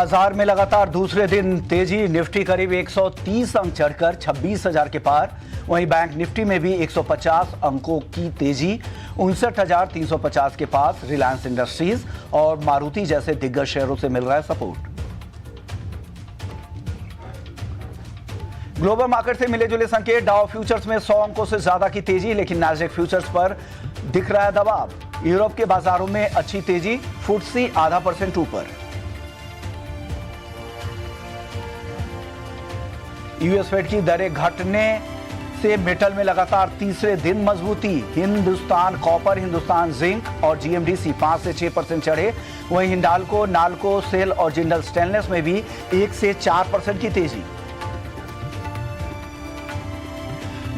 बाजार में लगातार दूसरे दिन तेजी। निफ्टी करीब 130 अंक चढ़कर 26,000 के पार। वहीं बैंक निफ्टी में भी 150 अंकों की तेजी। 59,350 के पास रिलायंस इंडस्ट्रीज और मारुति जैसे दिग्गज शेयरों से मिल रहा है सपोर्ट। ग्लोबल मार्केट से मिले जुले संकेत। डाउ फ्यूचर्स में 100 अंकों से ज्यादा की तेजी, लेकिन नैस्डैक फ्यूचर्स पर दिख रहा है दबाव। यूरोप के बाजारों में अच्छी तेजी, फुटसी 0.5% ऊपर। यूएस फेड की दरें घटने से मेटल में लगातार तीसरे दिन मजबूती। हिंदुस्तान कॉपर, हिंदुस्तान जिंक और जीएमडीसी 5 से 6% चढ़े। वहीं हिंडाल्को, नाल्को, सेल और जिंदल स्टेनलेस में भी 1 से 4% की तेजी।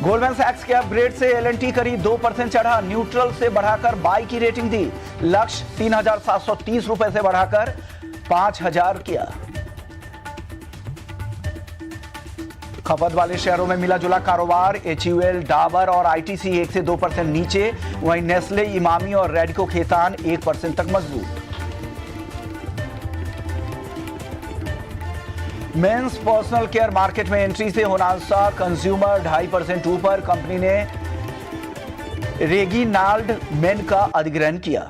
गोल्डमैन सैक्स के अपग्रेड से एलएनटी करीब 2% चढ़ा। न्यूट्रल से बढ़ाकर बाई की रेटिंग दी। लक्ष्य 3,730 रुपए से बढ़ाकर 5,000 किया। खपत वाले शेयरों में मिला जुला कारोबार। एचयूएल, डाबर और आईटीसी 1 से 2% नीचे। वहीं नेस्ले, इमामी और रेडको खेतान 1% तक मजबूत। मेंस पर्सनल केयर मार्केट में एंट्री से होनासा कंज्यूमर 2.5% ऊपर। कंपनी ने रेगिनाल्ड मेन का अधिग्रहण किया।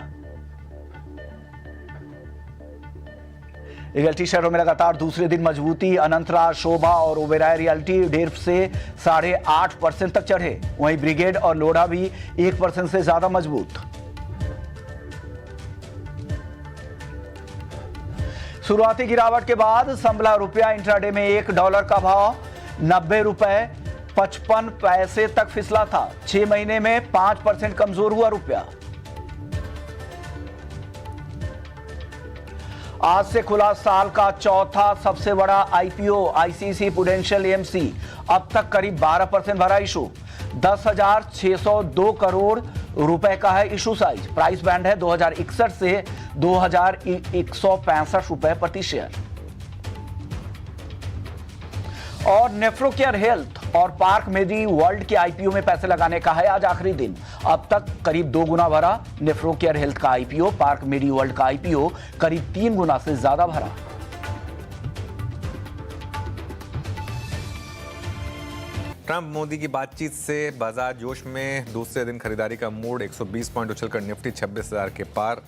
रियल्टी शेयरों में लगातार दूसरे दिन मजबूती। अनंतराज, शोभा और ओबेराय रियल्टी 1.5 से 8.5% तक चढ़े। वहीं ब्रिगेड और लोढ़ा भी 1% से ज्यादा मजबूत। शुरुआती गिरावट के बाद संभला रुपया। इंट्राडे में $1 का भाव 90 रुपए 55 पैसे तक फिसला था। 6 महीने में 5% कमजोर हुआ रुपया। आज से खुला साल का चौथा सबसे बड़ा आईपीओ आईसीसी प्रूडेंशियल एएमसी। अब तक करीब 12% भरा इशू। 10,602 करोड़ रुपए का है इशू साइज। प्राइस बैंड है 2,061 से 2,165 रुपए प्रति शेयर। और नेफ्रोकेयर हेल्थ और पार्क मेडी वर्ल्ड के आईपीओ में पैसे लगाने का है आज आखिरी दिन। अब तक करीब 2 गुना भरा नेफ्रोकेयर हेल्थ का आईपीओ। पार्क मेडी वर्ल्ड का आईपीओ करीब 3 गुना से ज्यादा भरा। ट्रंप मोदी की बातचीत से बाजार जोश में। दूसरे दिन खरीदारी का मूड। 120 पॉइंट उछलकर निफ्टी 26,000 के पार।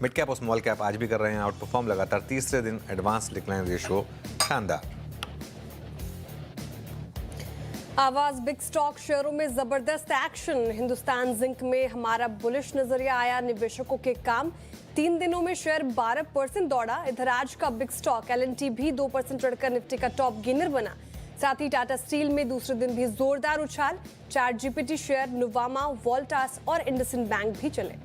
मिड कैप और स्मॉल कैप आज भी कर रहे हैं आउट परफॉर्म। लगातार तीसरे दिन एडवांस डिक्लाइन रेशियो शानदार। आवाज बिग स्टॉक शेयरों में जबरदस्त एक्शन। हिंदुस्तान जिंक में हमारा बुलिश नजरिया आया। निवेशकों के काम। 3 दिनों में शेयर 12% दौड़ा। इधर आज का बिग स्टॉक एलएनटी भी 2% चढ़कर निफ्टी का टॉप गेनर बना। साथ ही टाटा स्टील में दूसरे दिन भी जोरदार उछाल। चैटजीपीटी शेयर, नुवामा, वोल्टास और इंडसइंड बैंक भी चले।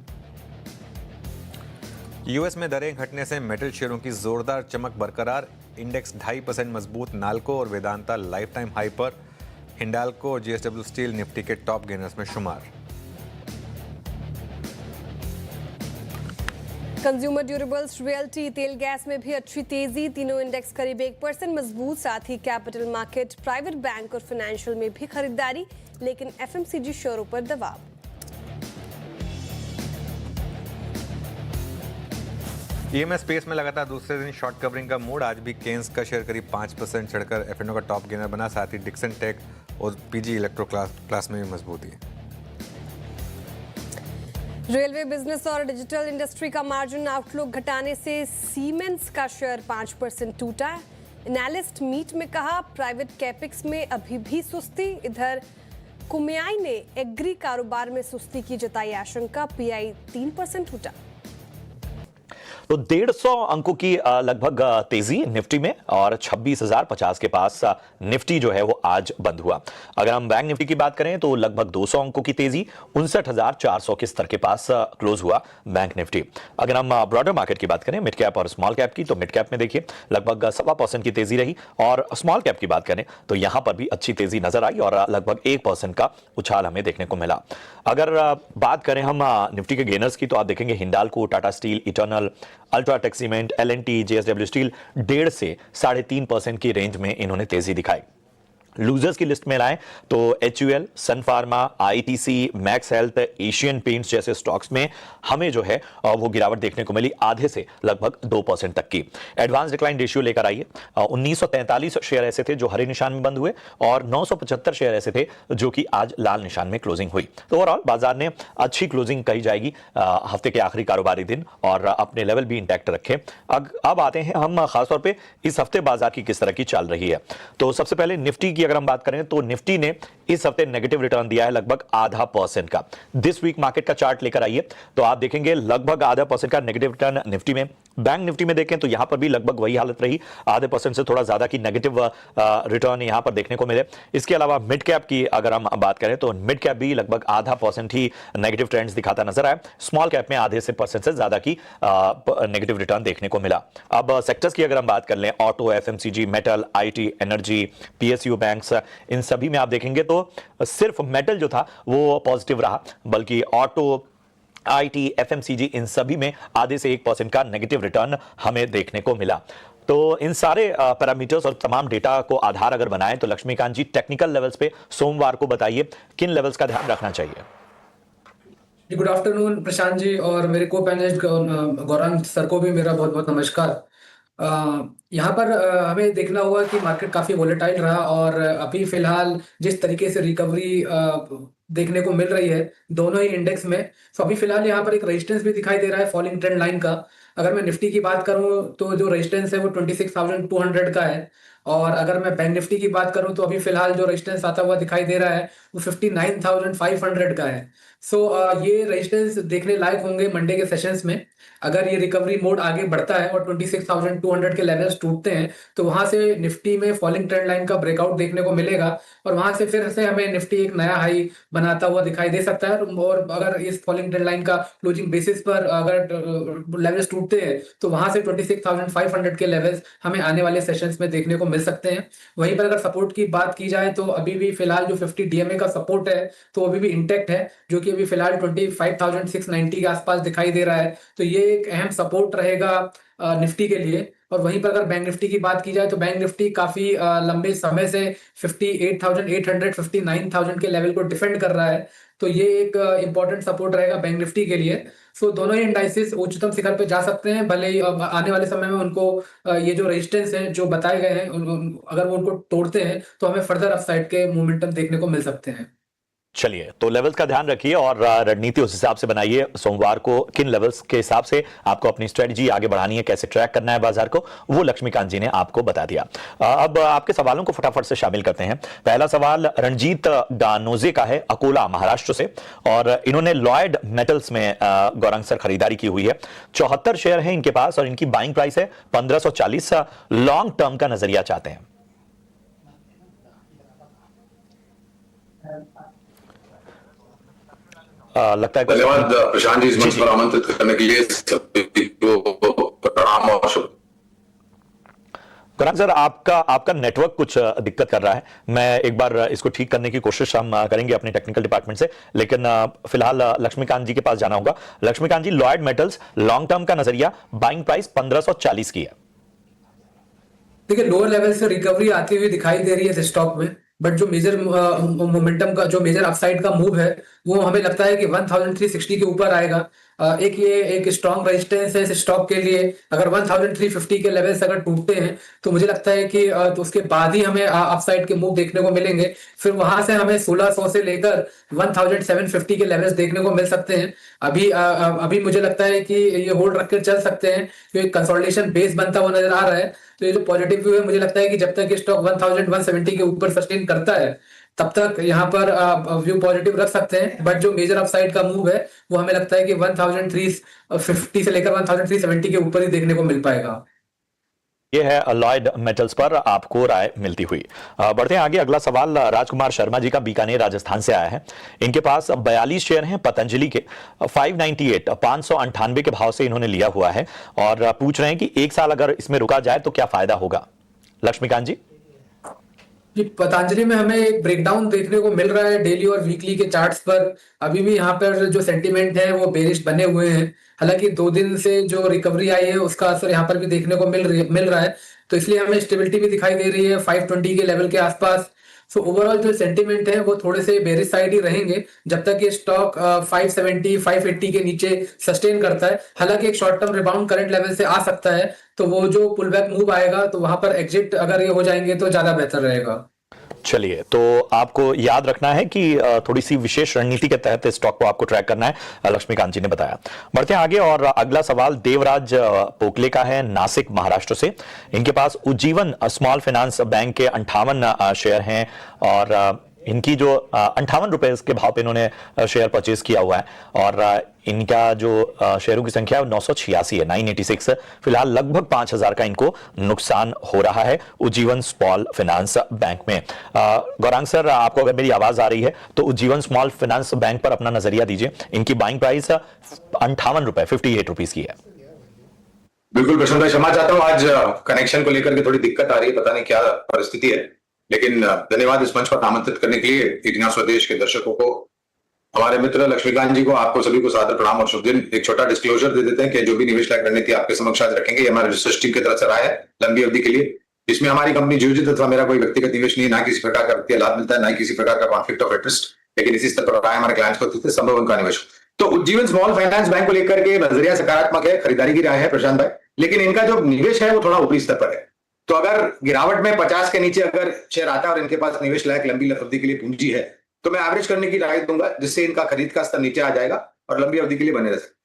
यूएस में दरें घटने से मेटल शेयरों की जोरदार चमक बरकरार। इंडेक्स 2.5% मजबूत। नाल्को और वेदांता लाइफ टाइम हाई पर। हिंडाल्को और जेएसडब्ल्यू स्टील निफ्टी के टॉप गेनर्स में शुमार। कंज्यूमर ड्यूरेबल्स, रियल्टी, तेल गैस में भी अच्छी तेजी। तीनों इंडेक्स करीब 1% मजबूत। साथ ही कैपिटल मार्केट, प्राइवेट बैंक और फाइनेंशियल में भी खरीदारी, लेकिन एफएमसीजी शेयरों पर दबाव। ईएमएस स्पेस में लगातार दूसरे दिन शॉर्ट कवरिंग का मूड। आज भी केन्स का शेयर करीब 5% चढ़कर एफएनओ का टॉप गेनर बना। साथ ही डिक्सन टेक और पीजी इलेक्ट्रो क्लास में भी मजबूती है। रेलवे बिजनेस और डिजिटल इंडस्ट्री का मार्जिन आउटलुक घटाने से सीमेंस का शेयर 5% टूटा। एनालिस्ट मीट में कहा प्राइवेट कैपेक्स में अभी भी सुस्ती। इधर कुमियाई ने एग्री कारोबार में सुस्ती की जताई आशंका। पीआई 3% टूटा। तो 150 अंकों की लगभग तेजी निफ्टी में और 26,050 के पास निफ्टी जो है वो आज बंद हुआ। अगर हम बैंक निफ्टी की बात करें तो लगभग 200 अंकों की तेजी 59,400 के स्तर के पास क्लोज हुआ बैंक निफ्टी। अगर हम ब्रॉडर मार्केट की बात करें मिड कैप और स्मॉल कैप की, तो मिड कैप में देखिए लगभग 1.25% की तेजी रही और स्मॉल कैप की बात करें तो यहां पर भी अच्छी तेजी नजर आई और लगभग 1% का उछाल हमें देखने को मिला। अगर बात करें हम निफ्टी के गेनर्स की तो आप देखेंगे Hindalco, Tata steel, Eternal, UltraTech cement, LNT, JSW steel 1.5 से 3.5% की रेंज में इन्होंने तेजी दिखाई। लूजर्स की लिस्ट में लाएं तो HUL, Sun Pharma, ITC, Max Health, Asian Paints जैसे स्टॉक्स में हमें जो है वो गिरावट देखने को मिली, आधे से लगभग 2% तक की। एडवांस डिक्लाइन रेशियो लेकर आइए। 1943 शेयर ऐसे थे जो हरे निशान में बंद हुए और 975 शेयर ऐसे थे जो कि आज लाल निशान में क्लोजिंग हुई। तो ओवरऑल बाजार ने अच्छी क्लोजिंग कही जाएगी हफ्ते के आखिरी कारोबारी दिन, और अपने लेवल भी इंटैक्ट रखे। अब आते हैं हम खासतौर पे इस हफ्ते बाजार की किस तरह की चल रही है। तो सबसे पहले निफ्टी की अगर हम बात करें तो निफ्टी ने इस हफ्ते नेगेटिव रिटर्न दिया है लगभग 0.5% का। दिस वीक मार्केट का चार्ट लेकर आइए तो आप देखेंगे लगभग 0.5% का नेगेटिव रिटर्न निफ्टी में। बैंक निफ्टी में देखें तो यहां पर भी लगभग वही हालत रही, 0.5% से थोड़ा ज्यादा की नेगेटिव रिटर्न यहां पर देखने को मिले। इसके अलावा मिड कैप की अगर हम बात करें तो मिड कैप भी लगभग 0.5% ही नेगेटिव ट्रेंड्स दिखाता नजर आया। स्मॉल कैप में आधे से % से ज्यादा की नेगेटिव रिटर्न देखने को मिला। अब सेक्टर्स की अगर हम बात कर लें, auto, FMCG, metal, IT, energy, PSU banks, इन सभी में आप देखेंगे तो सिर्फ मेटल जो था वो पॉजिटिव रहा, बल्कि ऑटो, IT, FMCG इन सभी में आधे से 1% का नेगेटिव रिटर्न हमें देखने को मिला। तो इन सारे पैरामीटर्स और तमाम डेटा को आधार अगर बनाएं तो लक्ष्मीकांत जी टेक्निकल लेवल्स पे सोमवार को बताइए किन लेवल्स का ध्यान रखना चाहिए। गुड आफ्टरनून प्रशांत जी, और मेरे को पैनलिस्ट गौरांग सर को भी मेरा बहुत बहुत नमस्कार। यहाँ पर हमें देखना होगा कि मार्केट काफ़ी वोलेटाइल रहा, और अभी फिलहाल जिस तरीके से रिकवरी देखने को मिल रही है दोनों ही इंडेक्स में, तो अभी फिलहाल यहाँ पर एक रेजिस्टेंस भी दिखाई दे रहा है फॉलिंग ट्रेंड लाइन का। अगर मैं निफ्टी की बात करूँ तो जो रेजिस्टेंस है वो 26,200 का है, और अगर मैं बैंक निफ्टी की बात करूं तो अभी फिलहाल जो रेजिस्टेंस आता हुआ दिखाई दे रहा है वो 59,500 का है। सो ये रेजिस्टेंस देखने लायक होंगे मंडे के सेशंस में। अगर ये रिकवरी मोड आगे बढ़ता है और 26,200 के लेवल्स टूटते हैं तो वहां से निफ्टी में फॉलिंग ट्रेंड लाइन का ब्रेकआउट देखने को मिलेगा, और वहां से फिर से हमें निफ्टी एक नया हाई बनाता हुआ दिखाई दे सकता है। और अगर इस फॉलिंग ट्रेंड लाइन का क्लोजिंग बेसिस पर अगर लेवल्स टूटते हैं तो वहां से 26,500 के लेवल्स हमें आने वाले सेशंस में देखने को मिल सकते हैं। वहीं पर अगर सपोर्ट की बात की जाए तो अभी भी फिलहाल जो 50 DMA का सपोर्ट है तो अभी भी इंटैक्ट है, जो कि अभी फिलहाल 25,690 के आसपास दिखाई दे रहा है। तो ये एक अहम सपोर्ट रहेगा निफ्टी के लिए। और वहीं पर अगर बैंक निफ्टी की बात की जाए तो बैंक निफ्टी काफी लंबे समय से 58,800 59,000 के लेवल को डिफेंड कर रहा है, तो ये एक इंपॉर्टेंट सपोर्ट रहेगा बैंक निफ्टी के लिए। सो दोनों ही इंडाइसेस उच्चतम शिखर पे जा सकते हैं, भले ही आने वाले समय में उनको ये जो रेजिस्टेंस है जो बताए गए हैं अगर वो उनको तोड़ते हैं तो हमें फर्दर अपसाइड के मोमेंटम देखने को मिल सकते हैं। चलिए, तो लेवल्स का ध्यान रखिए और रणनीति उस हिसाब से बनाइए। सोमवार को किन लेवल्स के हिसाब से आपको अपनी स्ट्रेटजी आगे बढ़ानी है, कैसे ट्रैक करना है बाजार को, वो लक्ष्मीकांत जी ने आपको बता दिया। अब आपके सवालों को फटाफट से शामिल करते हैं। पहला सवाल रणजीत डानोजे का है, अकोला महाराष्ट्र से, और इन्होंने लॉयड मेटल्स में गौरंग सर खरीदारी की हुई है। 74 शेयर है इनके पास और इनकी बाइंग प्राइस है 1540। लॉन्ग टर्म का नजरिया चाहते हैं। लगता है धन्यवाद प्रशांत जी इस मंच पर आमंत्रित करने के लिए। सभी को प्रणाम और शुभ। गौरंग सर, आपका नेटवर्क कुछ दिक्कत कर रहा है, मैं एक बार इसको ठीक करने की कोशिश हम करेंगे अपने टेक्निकल डिपार्टमेंट से, लेकिन फिलहाल लक्ष्मीकांत जी के पास जाना होगा। लक्ष्मीकांत जी, लॉयड मेटल्स लॉन्ग टर्म का नजरिया, बाइंग प्राइस 1540 की है। देखिए, लोअर लेवल से रिकवरी आती हुई दिखाई दे रही है इस स्टॉक में, बट जो मेजर मोमेंटम का, जो मेजर अपसाइड का मूव है वो हमें लगता है कि 1360 के ऊपर आएगा। एक स्ट्रॉन्ग रेजिस्टेंस है इस स्टॉक के लिए। अगर 1350 के लेवल्स अगर टूटते हैं तो मुझे लगता है कि तो उसके बाद ही हमें अपसाइड के मूव देखने को मिलेंगे। फिर वहां से हमें 1600 से लेकर 1750 के लेवल्स देखने को मिल सकते हैं। अभी मुझे लगता है कि ये होल्ड रख कर चल सकते हैं, क्योंकि कंसोलिडेशन बेस बनता हुआ नजर आ रहा है। तो ये जो पॉजिटिव व्यू है, मुझे लगता है कि जब तक ये स्टॉक 1170 के ऊपर सस्टेन करता है तब तक यहाँ पर व्यू पॉजिटिव रख सकते हैं। बट जो मेजर अपसाइड का मूव है वो हमें लगता है कि 1350 से लेकर 1370 के ऊपर ही देखने को मिल पाएगा। ये है लॉयड मेटल्स पर आपको राय मिलती हुई। बढ़ते हैं आगे। अगला सवाल राजकुमार शर्मा जी का बीकानेर राजस्थान से आया है। इनके पास 42 शेयर हैं पतंजलि के, 598 के भाव से इन्होंने लिया हुआ है, और पूछ रहे हैं कि एक साल अगर इसमें रुका जाए तो क्या फायदा होगा। लक्ष्मीकांत जी। जी, पतंजलि में हमें एक ब्रेकडाउन देखने को मिल रहा है डेली और वीकली के चार्ट्स पर। अभी भी यहाँ पर जो सेंटीमेंट है वो बेरिश बने हुए हैं। हालांकि 2 दिन से जो रिकवरी आई है उसका असर यहाँ पर भी देखने को मिल रहा है, तो इसलिए हमें स्टेबिलिटी भी दिखाई दे रही है 520 के लेवल के आसपास। सो ओवरऑल जो सेंटीमेंट है वो थोड़े से बेरिश साइड ही रहेंगे जब तक ये स्टॉक 570 580 के नीचे सस्टेन करता है। हालांकि एक short term rebound current level से आ सकता है, तो वो जो पुल बैक मूव आएगा तो वहां पर एग्जिट अगर ये हो जाएंगे तो ज्यादा बेहतर रहेगा। चलिए, तो आपको याद रखना है कि थोड़ी सी विशेष रणनीति के तहत इस स्टॉक को आपको ट्रैक करना है, लक्ष्मीकांत जी ने बताया। बढ़ते हैं आगे और अगला सवाल देवराज पोकले का है, नासिक महाराष्ट्र से। इनके पास उज्जीवन स्मॉल फाइनेंस बैंक के 58 शेयर हैं और इनकी जो 58 रुपए के भाव पे इन्होंने शेयर परचेज किया हुआ है और इनका जो शेयरों की संख्या है 986 है, 986। फिलहाल लगभग 5000 का इनको नुकसान हो रहा है उज्जीवन स्मॉल फाइनेंस बैंक में। गौरांग सर, आपको अगर मेरी आवाज आ रही है तो उज्जीवन स्मॉल फाइनेंस बैंक पर अपना नजरिया दीजिए। इनकी बाइंग प्राइस 58 रुपए 58 रुपीज की है। बिल्कुल प्रशांत भाई, क्षमा चाहता हूँ, आज कनेक्शन को लेकर के थोड़ी दिक्कत आ रही है, पता नहीं क्या परिस्थिति है, लेकिन धन्यवाद इस मंच पर आमंत्रित करने के लिए। इग्ना स्वदेश के दर्शकों को, हमारे मित्र लक्ष्मीकांत जी को, आपको सभी को सादर प्रणाम और शुभ दिन। एक छोटा डिस्क्लोजर दे देते हैं कि जो भी निवेश लायक रणनीति आपके समक्ष आज रखेंगे, ये हमारे रिसर्च टीम की तरफ से राय है लंबी अवधि के लिए। इसमें हमारी कंपनी जीवजित अथवा मेरा कोई व्यक्तिगत निवेश नहीं, ना किसी प्रकार का वित्तीय लाभ मिलता है, ना किसी प्रकार का कॉन्फ्लिक्ट ऑफ इंटरेस्ट, लेकिन इसी स्तर पर राय हमारे क्लाइंट्स को देते संभव उनका निवेश। तो उज्जीवन स्मॉल फाइनेंस बैंक को लेकर के नजरिया सकारात्मक है, खरीदारी की राय है प्रशांत भाई, लेकिन इनका जो निवेश है वो थोड़ा ऊपरी स्तर पर है। तो अगर गिरावट में 50 के नीचे अगर शेयर आता है और इनके पास निवेश लायक लंबी अवधि के लिए पूंजी है, तो मैं एवरेज करने की राय दूंगा, जिससे इनका खरीद का स्तर नीचे आ जाएगा और लंबी अवधि के लिए बने रह सकते।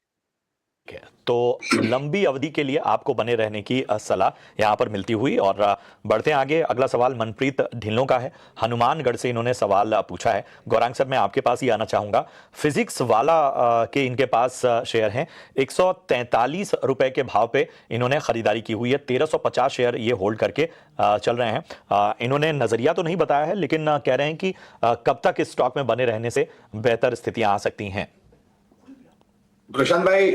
तो लंबी अवधि के लिए आपको बने रहने की सलाह यहां पर मिलती हुई। और बढ़ते हैं आगे। अगला सवाल मनप्रीत ढिल्लों का है, हनुमानगढ़ से इन्होंने सवाल पूछा है। गौरांग सर, मैं आपके पास ही आना चाहूंगा। फिजिक्स वाला के इनके पास शेयर हैं, 143 रुपए के भाव पे इन्होंने खरीदारी की हुई है। 1350 शेयर ये होल्ड करके चल रहे हैं। इन्होंने नजरिया तो नहीं बताया है, लेकिन कह रहे हैं कि कब तक इस स्टॉक में बने रहने से बेहतर स्थितियां आ सकती हैं। प्रशांत भाई,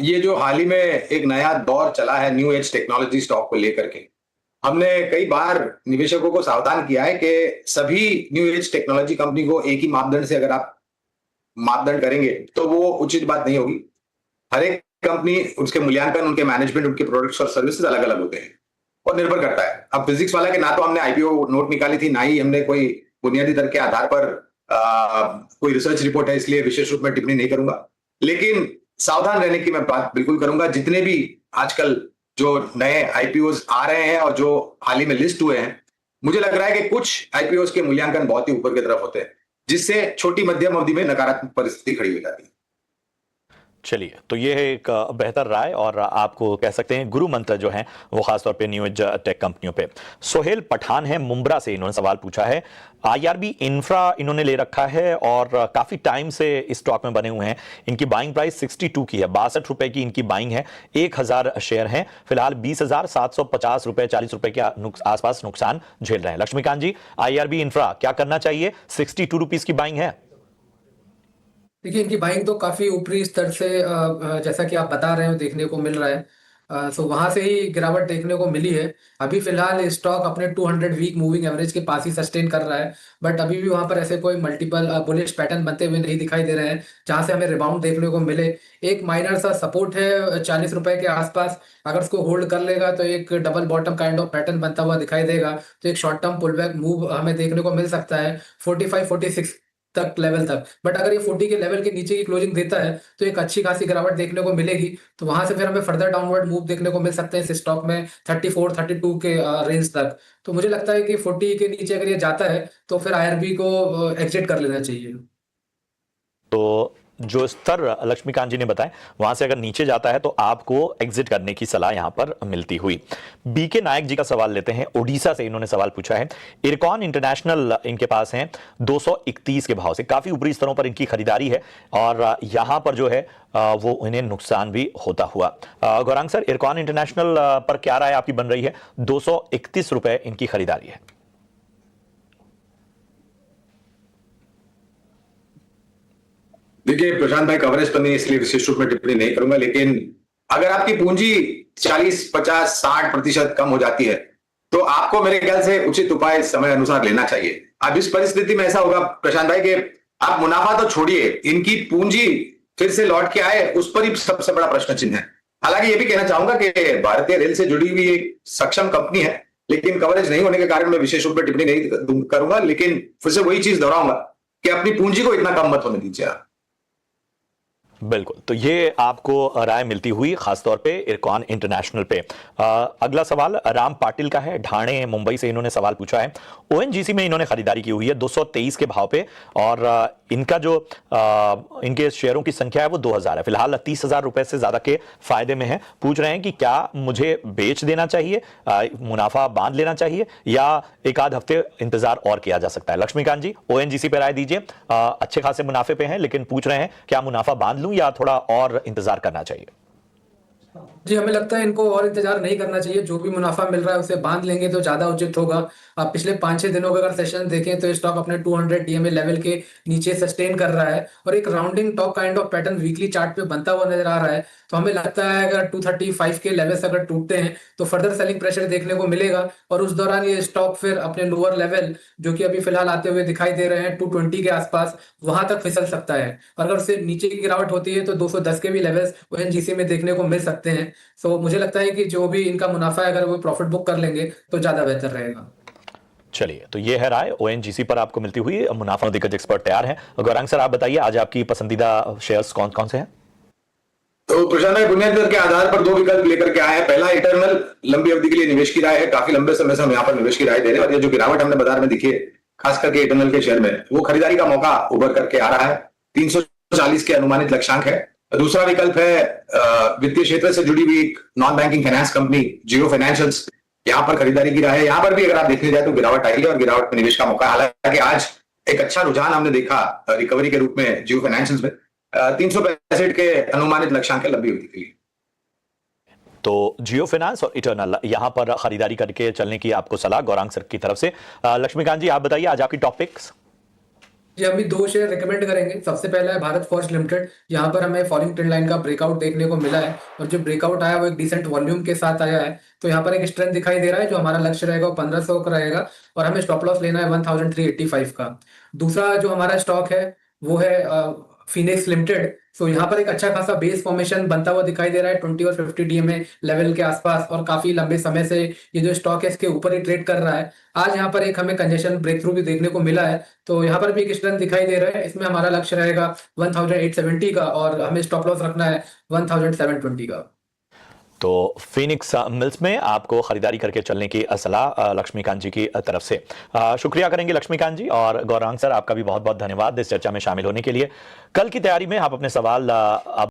ये जो हाल ही में एक नया दौर चला है न्यू एज टेक्नोलॉजी स्टॉक को लेकर के, हमने कई बार निवेशकों को सावधान किया है कि सभी न्यू एज टेक्नोलॉजी कंपनी को एक ही मापदंड से अगर आप मापदंड करेंगे तो वो उचित बात नहीं होगी। हर एक कंपनी, उसके मूल्यांकन, उनके मैनेजमेंट, उनके प्रोडक्ट्स और सर्विसेज अलग अलग होते हैं और निर्भर करता है। अब फिजिक्स वाला के ना तो हमने आईपीओ नोट निकाली थी, ना ही हमने कोई बुनियादी तर्क के आधार पर कोई रिसर्च रिपोर्ट है, इसलिए विशेष रूप में टिप्पणी नहीं करूंगा। लेकिन सावधान रहने की मैं बात बिल्कुल करूंगा। जितने भी आजकल जो नए आईपीओज आ रहे हैं और जो हाल ही में लिस्ट हुए हैं, मुझे लग रहा है कि कुछ आईपीओज के मूल्यांकन बहुत ही ऊपर की तरफ होते हैं, जिससे छोटी मध्यम अवधि में नकारात्मक परिस्थिति खड़ी हो जाती है। चलिए, तो ये है एक बेहतर राय और आपको कह सकते हैं गुरु मंत्र जो है वो खासतौर पे न्यू एज टेक कंपनियों पे। सोहेल पठान है मुंब्रा से, इन्होंने सवाल पूछा है। आईआरबी इंफ्रा इन्होंने ले रखा है और काफी टाइम से इस स्टॉक में बने हुए हैं। इनकी बाइंग प्राइस 62 की है, 62 रुपए की इनकी बाइंग है। 1000 शेयर हैं, फिलहाल 20,750 रुपए 40 रुपए के आसपास नुकसान झेल रहे हैं। लक्ष्मीकांत जी, आईआरबी इंफ्रा क्या करना चाहिए? 62 रुपीज की बाइंग है। देखिए, इनकी बाइंग तो काफी ऊपरी स्तर से जैसा कि आप बता रहे हो देखने को मिल रहा है। सो वहां से ही गिरावट देखने को मिली है। अभी फिलहाल स्टॉक अपने 200 वीक मूविंग एवरेज के पास ही सस्टेन कर रहा है, बट अभी भी वहां पर ऐसे कोई मल्टीपल बुलिश पैटर्न बनते हुए नहीं दिखाई दे रहे हैं जहां से हमें रिबाउंड देखने को मिले। एक माइनर सा सपोर्ट है 40 रुपए के आसपास, अगर उसको होल्ड कर लेगा तो एक double bottom kind of pattern बनता हुआ दिखाई देगा। तो एक short term pull back move हमें देखने को मिल सकता है 45-46 तक लेवल तक। बट अगर ये 40 के लेवल के नीचे की क्लोजिंग देता है तो एक अच्छी खासी गिरावट देखने को मिलेगी। तो वहां से फिर हमें फर्दर डाउनवर्ड मूव देखने को मिल सकते हैं इस स्टॉक में 34-32 के रेंज तक। तो मुझे लगता है कि 40 के नीचे अगर ये जाता है तो फिर आईआरबी को एग्जिट कर लेना चाहिए। तो जो स्तर लक्ष्मीकांत जी ने बताया वहां से अगर नीचे जाता है तो आपको एग्जिट करने की सलाह यहां पर मिलती हुई। बीके नायक जी का सवाल लेते हैं, ओडिशा से इन्होंने सवाल पूछा है। इरकॉन इंटरनेशनल इनके पास हैं 231 के भाव से, काफी ऊपरी स्तरों पर इनकी खरीदारी है और यहां पर जो है वो इन्हें नुकसान भी होता हुआ। गौरांग सर, इरकॉन इंटरनेशनल पर क्या राय आपकी बन रही है? 231 रुपए इनकी खरीदारी है। देखिए प्रशांत भाई, कवरेज पर नहीं इसलिए विशेष रूप में टिप्पणी नहीं करूंगा, लेकिन अगर आपकी पूंजी 40, 50, 60% कम हो जाती है तो आपको मेरे ख्याल से उचित उपाय समय अनुसार लेना चाहिए। अब इस परिस्थिति में ऐसा होगा प्रशांत भाई कि आप मुनाफा तो छोड़िए, इनकी पूंजी फिर से लौट के आए उस पर ही सबसे बड़ा प्रश्न चिन्ह है। हालांकि ये भी कहना चाहूंगा कि भारतीय रेल से जुड़ी हुई एक सक्षम कंपनी है, लेकिन कवरेज नहीं होने के कारण मैं विशेष रूप में टिप्पणी नहीं करूंगा, लेकिन फिर से वही चीज दोहराऊंगा कि अपनी पूंजी को इतना कम मत होने दीजिए आप। बिल्कुल, तो ये आपको राय मिलती हुई खासतौर पे इरकॉन इंटरनेशनल पे। अगला सवाल राम पाटिल का है, ढाणे मुंबई से इन्होंने सवाल पूछा है। ओएनजीसी में इन्होंने खरीदारी की हुई है 223 के भाव पे और इनका जो इनके शेयरों की संख्या है वो 2000 है। फिलहाल 30,000 रुपए से ज्यादा के फायदे में है। पूछ रहे हैं कि क्या मुझे बेच देना चाहिए, मुनाफा बांध लेना चाहिए या एक आध हफ्ते इंतजार और किया जा सकता है। लक्ष्मीकांत जी ओएनजीसी पे राय दीजिए। अच्छे खासे मुनाफे पे हैं लेकिन पूछ रहे हैं क्या मुनाफा बांध लूं या थोड़ा और इंतजार करना चाहिए। जी, हमें लगता है इनको और इंतजार नहीं करना चाहिए। जो भी मुनाफा मिल रहा है उसे बांध लेंगे तो ज्यादा उचित होगा। आप पिछले 5-6 दिनों का अगर सेशन देखें तो स्टॉक अपने 200 डीएमए लेवल के नीचे सस्टेन कर रहा है और एक rounding top kind of pattern weekly chart पे बनता हुआ नजर आ रहा है। तो हमें लगता है अगर 235 के लेवल्स अगर टूटते हैं तो फर्दर सेलिंग प्रेशर देखने को मिलेगा और उस दौरान ये स्टॉक फिर अपने लोअर लेवल जो कि अभी फिलहाल आते हुए दिखाई दे रहे हैं 220 के आसपास, वहां तक फिसल सकता है। और अगर उससे नीचे की गिरावट होती है तो 210 के भी लेवल्स ओएनजीसी में देखने को मिल सकते हैं। सो मुझे लगता है कि जो भी इनका मुनाफा है अगर वो प्रॉफिट बुक कर लेंगे तो ज्यादा बेहतर रहेगा। चलिए, तो ये है राय ओएनजीसी पर आपको मिलती हुई। मुनाफा दिग्गज एक्सपर्ट तैयार हैं। गौरांग सर आप बताइए आज आपकी पसंदीदा शेयर्स कौन कौन से हैं। तो प्रशांत भाई बुनियादी दर के आधार पर 2 विकल्प लेकर के आए हैं। पहला इटर्नल लंबी अवधि के लिए निवेश की राय है। काफी लंबे समय से हम यहाँ पर निवेश की राय दे रहे हैं और ये जो गिरावट हमने बाजार में दिखी है खास करके इटर्नल के शेयर में, वो खरीदारी का मौका उभर करके आ रहा है। 340 के अनुमानित लक्ष्यांक है। दूसरा विकल्प है वित्तीय क्षेत्र से जुड़ी हुई एक नॉन बैंकिंग फाइनेंस कंपनी जियो फाइनेंशियल्स, यहाँ पर खरीदारी की राय है। यहाँ पर भी अगर आप देखने जाए तो गिरावट आई है और गिरावट में निवेश का मौका। हालांकि आज एक अच्छा रुझान हमने देखा रिकवरी के रूप में जियो फाइनेंशियल्स में। 365 के अनुमानित लक्ष्यांक है लंबी अवधि के लिए। तो जियो फाइनेंस और इटर्नल यहां पर खरीदारी करके चलने की आपको सलाह गौरांग सर की तरफ से। लक्ष्मीकांत जी आप बताइए आज आपकी टॉपिक्स। जी, हम भी 2 शेयर रिकमेंड करेंगे। सबसे पहला है भारत फोर्ज लिमिटेड। यहाँ पर हमें फॉलिंग ट्रेंड लाइन का ब्रेकआउट देखने को मिला है और जो ब्रेकआउट आया वो एक डिसेंट वॉल्यूम के साथ आया है। तो यहाँ पर एक स्ट्रेंथ दिखाई दे रहा है। जो हमारा लक्ष्य रहेगा वो 1500 का रहेगा और हमें स्टॉप लॉस लेना है 1385 का। दूसरा जो हमारा स्टॉक है वो है फिनिक्स लिमिटेड। सो यहाँ पर एक अच्छा खासा बेस फॉर्मेशन बनता हुआ दिखाई दे रहा है 20 और 50 डीएमए लेवल के आसपास और काफी लंबे समय से ये जो स्टॉक है इसके ऊपर ही ट्रेड कर रहा है। आज यहाँ पर एक हमें कंजेशन ब्रेक थ्रू भी देखने को मिला है। तो यहाँ पर भी एक स्ट्रेंथ दिखाई दे रहा है। इसमें हमारा लक्ष्य रहेगा 1870 का और हमें स्टॉप लॉस रखना है 1720 का। तो फिनिक्स मिल्स में आपको खरीदारी करके चलने की सलाह लक्ष्मीकांत जी की तरफ से। शुक्रिया करेंगे लक्ष्मीकांत जी और गौरांग सर आपका भी बहुत बहुत धन्यवाद इस चर्चा में शामिल होने के लिए। कल की तैयारी में आप अपने सवाल आप